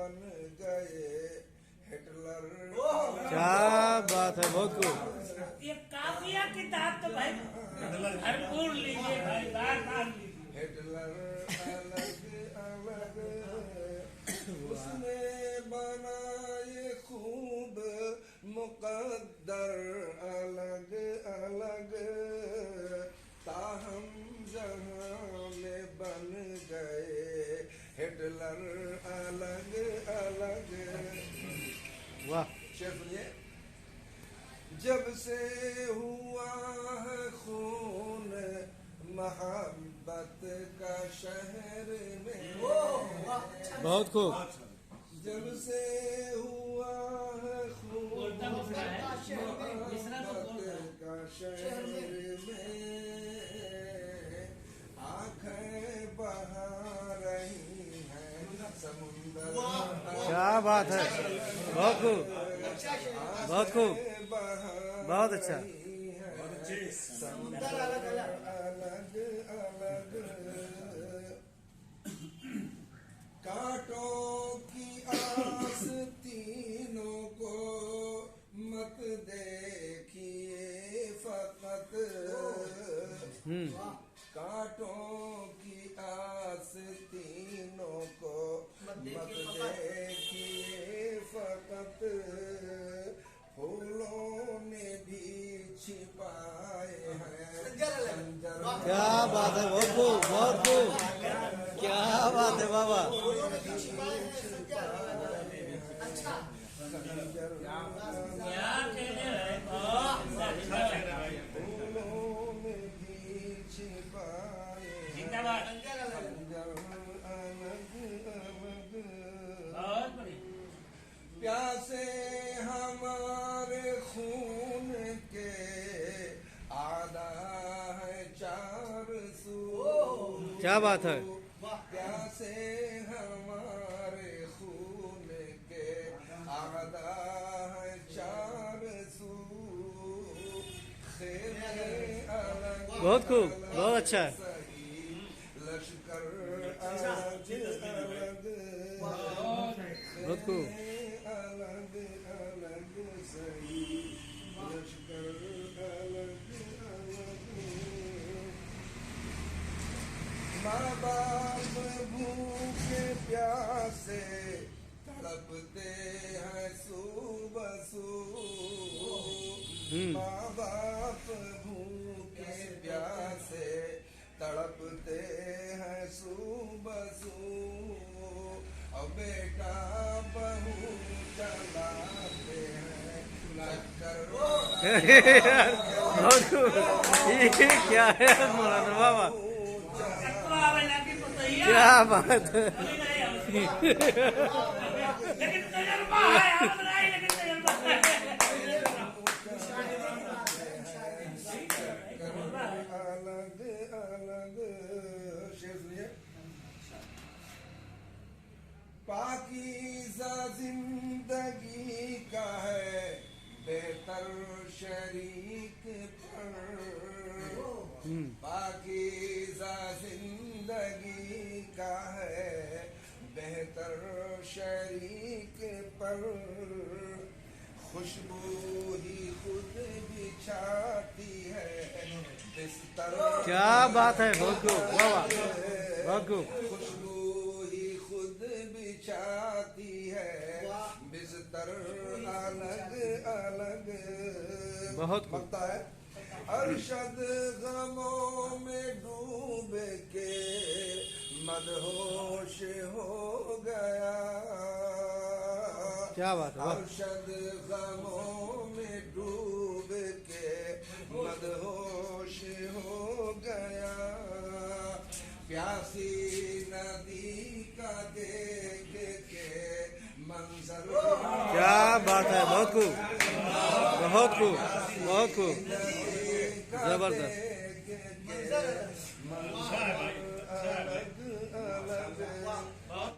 बन गए हिटलर। क्या बात है, बहुत खूब। ये काफिया की दात तो भाई भरपूर लीजिए भाई, बार लीजिए। हिटलर अलग अलग उसने बनाए खूब मुकद्दर अलग अलग, ताहम जहां में बन गए हिटलर अलग अलग। वाह। शेर सुनिए। जब से हुआ है खून मोहब्बत का शहर में, बहुत खूब। जब से हुआ है खून मोहब्बत का शहर में, आंखें बहा रही हैं समुंदर। क्या बात है, बहुत खूब, बहुत खूब, बहुत अच्छा। समुंदर अलग अलग कांटों की आस तीनों को मत देखिए फकत, कांटों की आस तीनों को मत देखिए फकत, फूलों ने भी छिपाए हैं खंजर। क्या बात है, बहुत खूब, बहुत खूब। क्या बात है बाबा। प्यासे हमारे खून के आधा है 400। क्या बात है। प्यासे हमारे खून के आधा है 400। बहुत खूब, बहुत अच्छा है। लश्कर अलग अलग, बहुत खूब। अलग अलग सही, लश्कर अलग अलग। माँ बाप भूखे प्यासे तड़पते हैं सुबह सुबह। माँ बाप भूखे प्यासे तड़पते हैं सुबह सुबह। और बेटा बहू चलाते हैं चक्कर। बहुत खूब। ये क्या है मौलाना बाबा, क्या बात है। लेकिन तजुर्बा है, हम नहीं, लेकिन तजुर्बा है। अलग अलग। शेर सुनिए। पाकीज़ा जिंदगी का है बेहतर शरीक पर, पाकीज़ा जिंदगी का है बेहतर शरीक पर, खुशबू ही खुद बिछाती है बिस्तर। क्या बात है, बहुत खूब बाबा, बहुत खूब। खुशबू ही खुद बिछाती है बिस्तर अलग अलग। बहुत खूब। लगता है अरशद गमों में डूब के मदहोश हो गया। क्या बात है, वाह। अरशद गमों में डूब के मदहोश हो गया। प्यासी नदी का देख के मंजर। क्या बात है, बहुत खूब, बहुत खूब, बहुत खूब, जबरदस्त।